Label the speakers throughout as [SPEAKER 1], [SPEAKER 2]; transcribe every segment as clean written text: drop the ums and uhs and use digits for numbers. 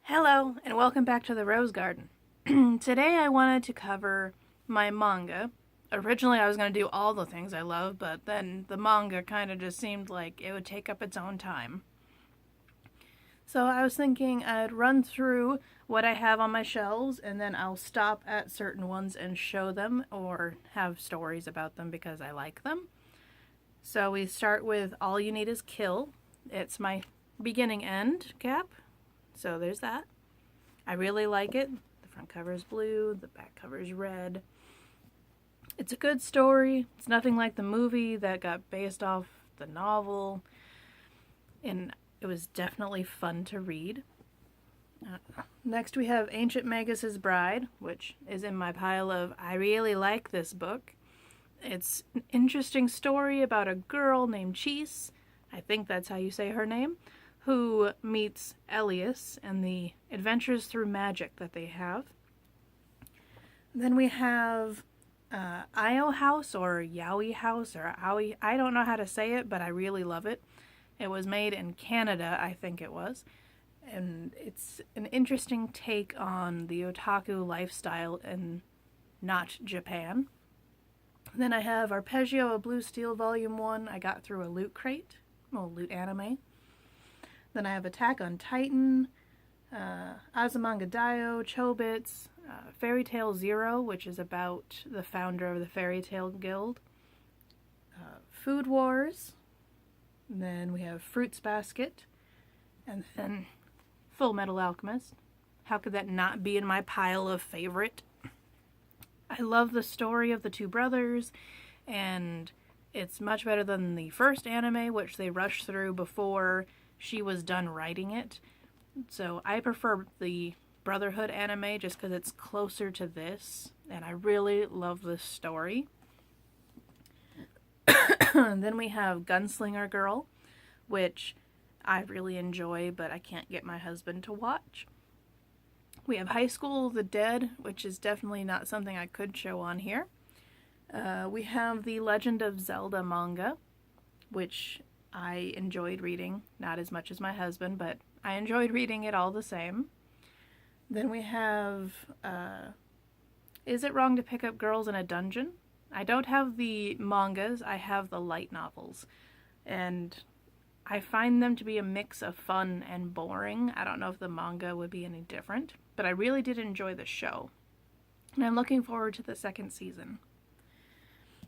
[SPEAKER 1] Hello, and welcome back to the Rose Garden. Today I wanted to cover my manga. Originally I was going to do all the things I love, but then the manga kind of just seemed like it would take up its own time. So I was thinking I'd run through what I have on my shelves, and then I'll stop at certain ones and show them or have stories about them because I like them. So we start with All You Need Is Kill. It's my beginning end cap. So there's that. I really like it. The front cover is blue, the back cover is red. It's a good story. It's nothing like the movie that got based off the novel. And it was definitely fun to read. Next we have Ancient Magus' Bride, which is in my pile of I really like this book. It's an interesting story about a girl named Cheese. I think that's how you say her name. Who meets Elias and the adventures through magic that they have. Then we have Io House or Yowie House or Owie. I don't know how to say it, but I really love it. It was made in Canada, I think it was. And it's an interesting take on the otaku lifestyle in not Japan. Then I have Arpeggio of Blue Steel Volume 1. I got through a Loot Crate. Well, Loot Anime. Then I have Attack on Titan, Azumanga Daioh, Chobits, Fairy Tail Zero, which is about the founder of the Fairy Tail Guild, Food Wars, and then we have Fruits Basket, and then Full Metal Alchemist. How could that not be in my pile of favorite? I love the story of the two brothers, and it's much better than the first anime, which they rushed through before she was done writing it. So I prefer the Brotherhood anime just because it's closer to this, and I really love this story. And then we have Gunslinger Girl, which I really enjoy, but I can't get my husband to watch. We have High School of the Dead, which is definitely not something I could show on here. We have the Legend of Zelda manga, which I enjoyed reading, not as much as my husband, but I enjoyed reading it all the same. Then we have, Is It Wrong to Pick Up Girls in a Dungeon? I don't have the mangas, I have the light novels. And I find them to be a mix of fun and boring. I don't know if the manga would be any different, but I really did enjoy the show. And I'm looking forward to the second season.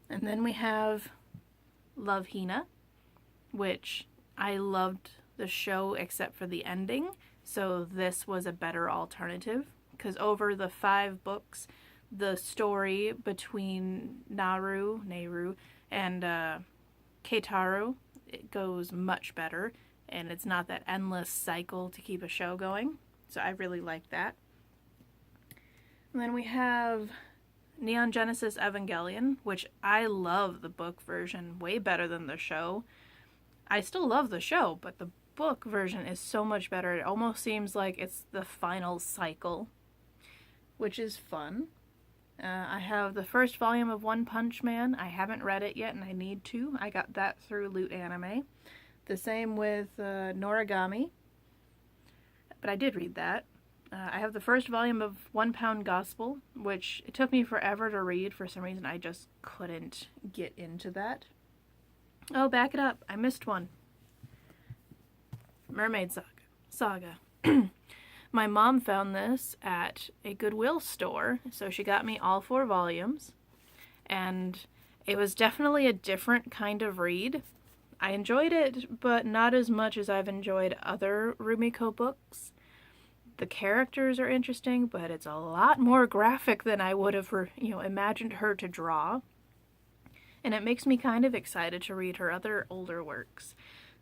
[SPEAKER 1] And then we have Love Hina, which I loved the show except for the ending, so this was a better alternative, because over the 5 books, the story between Nehru, and Keitaru, it goes much better, and it's not that endless cycle to keep a show going, so I really like that. And then we have Neon Genesis Evangelion, which I love the book version way better than the show. I still love the show, but the book version is so much better. It almost seems like it's the final cycle, which is fun. I have the first volume of One Punch Man. I haven't read it yet, and I need to. I got that through Loot Anime. The same with Noragami, but I did read that. I have the first volume of One Pound Gospel, which it took me forever to read. For some reason, I just couldn't get into that. Oh, back it up. I missed one. Mermaid Saga. My mom found this at a Goodwill store, so she got me all 4 volumes. And it was definitely a different kind of read. I enjoyed it, but not as much as I've enjoyed other Rumiko books. The characters are interesting, but it's a lot more graphic than I would have imagined her to draw. And it makes me kind of excited to read her other older works.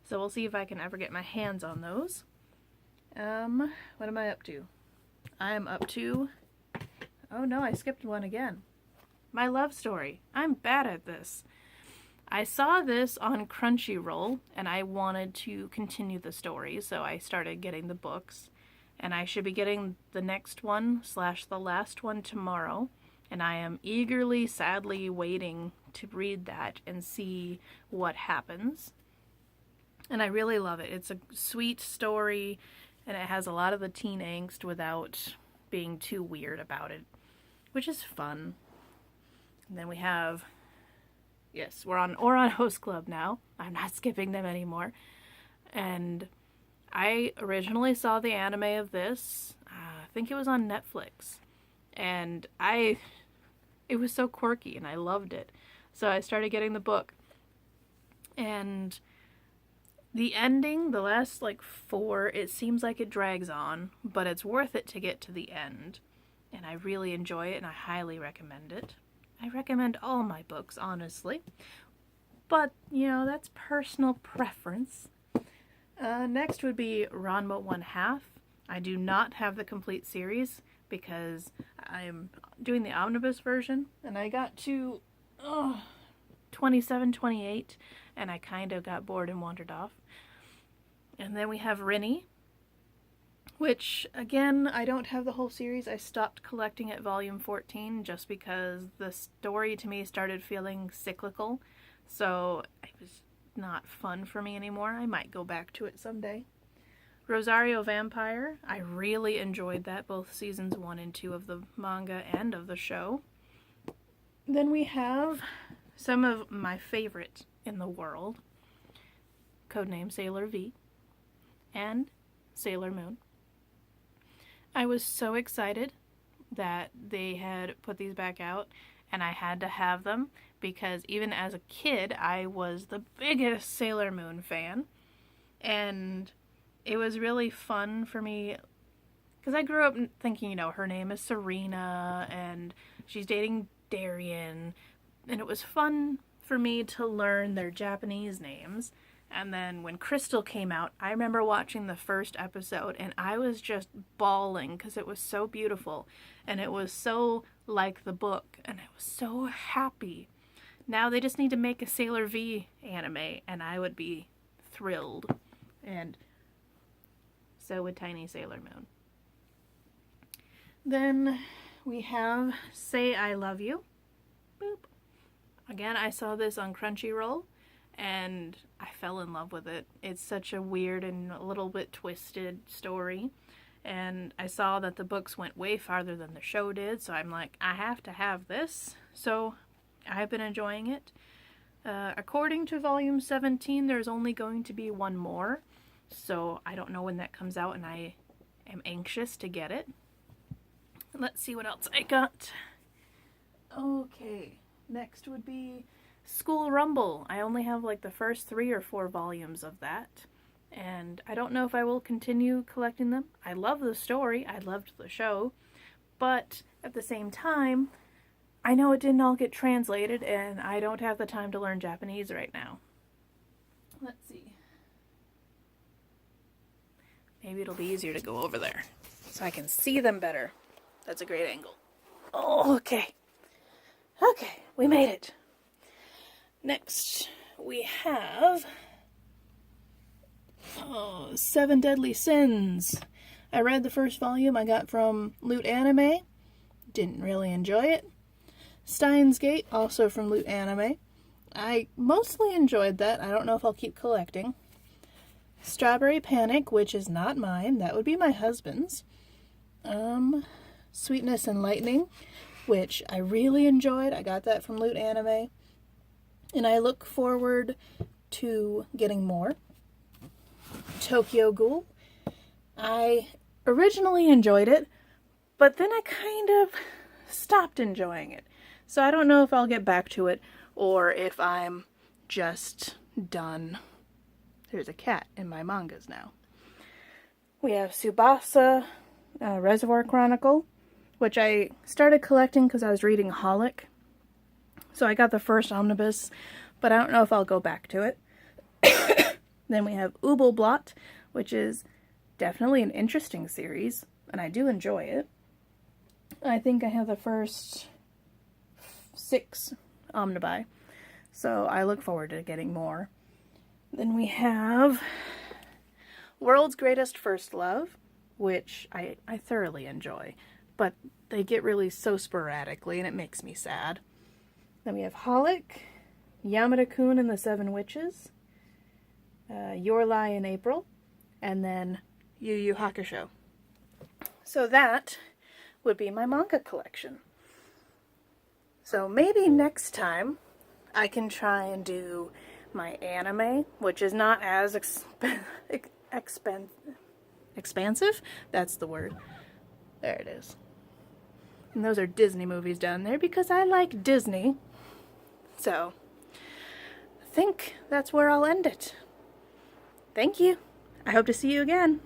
[SPEAKER 1] So we'll see if I can ever get my hands on those. What am I up to? I'm up to... Oh no, I skipped one again. My Love Story. I'm bad at this. I saw this on Crunchyroll, and I wanted to continue the story, so I started getting the books. And I should be getting the next one / the last one tomorrow. And I am eagerly, sadly waiting to read that and see what happens. And I really love it. It's a sweet story. and it has a lot of the teen angst without being too weird about it, which is fun. And then we have, yes, we're on Host Club now. I'm not skipping them anymore. And I originally saw the anime of this, I think it was on Netflix. And it was so quirky and I loved it. So I started getting the book. And the ending, the last like 4, it seems like it drags on, but it's worth it to get to the end. And I really enjoy it and I highly recommend it. I recommend all my books, honestly. But, you know, that's personal preference. Next would be Ranma 1/2. I do not have the complete series because I'm doing the omnibus version, and I got to 27, 28, and I kind of got bored and wandered off. And then we have Rinny, which, again, I don't have the whole series. I stopped collecting at volume 14 just because the story to me started feeling cyclical, so it was not fun for me anymore. I might go back to it someday. Rosario Vampire, I really enjoyed that, both seasons 1 and 2 of the manga and of the show. Then we have some of my favorite in the world, codename Sailor V and Sailor Moon. I was so excited that they had put these back out, and I had to have them because even as a kid, I was the biggest Sailor Moon fan, and it was really fun for me because I grew up thinking, you know, her name is Serena and she's dating Darien, and it was fun for me to learn their Japanese names. And then when Crystal came out, I remember watching the first episode and I was just bawling because it was so beautiful and it was so like the book and I was so happy. Now they just need to make a Sailor V anime and I would be thrilled. And so would Tiny Sailor Moon. Then we have Say I Love You. Boop. Again, I saw this on Crunchyroll and I fell in love with it. It's such a weird and a little bit twisted story. And I saw that the books went way farther than the show did, so I'm like, I have to have this. So I've been enjoying it. According to volume 17, there's only going to be one more. So I don't know when that comes out and I am anxious to get it. Let's see what else I got. Okay, next would be School Rumble. I only have like the first 3 or 4 volumes of that. And I don't know if I will continue collecting them. I love the story. I loved the show. But at the same time, I know it didn't all get translated and I don't have the time to learn Japanese right now. Let's see. Maybe it'll be easier to go over there so I can see them better. That's a great angle. Oh, okay. Okay, we made it. Next, we have 7 Deadly Sins. I read the first volume I got from Loot Anime. Didn't really enjoy it. Steins Gate, also from Loot Anime. I mostly enjoyed that. I don't know if I'll keep collecting. Strawberry Panic, which is not mine. That would be my husband's. Sweetness and Lightning, which I really enjoyed. I got that from Loot Anime. And I look forward to getting more. Tokyo Ghoul. I originally enjoyed it, but then I kind of stopped enjoying it. So I don't know if I'll get back to it or if I'm just done. There's a cat in my mangas now. We have Tsubasa Reservoir Chronicle, which I started collecting because I was reading Holic. So I got the first omnibus, but I don't know if I'll go back to it. Then we have Ubelblot, which is definitely an interesting series, and I do enjoy it. I think I have the first 6 omnibi, so I look forward to getting more. Then we have World's Greatest First Love, which I thoroughly enjoy, but they get really so sporadically, and it makes me sad. Then we have Holic, Yamada-kun and the Seven Witches, Your Lie in April, and then Yu Yu Hakusho. So that would be my manga collection. So maybe next time I can try and do my anime, which is not as expansive? That's the word. There it is. And those are Disney movies down there because I like Disney. So, I think that's where I'll end it. Thank you. I hope to see you again.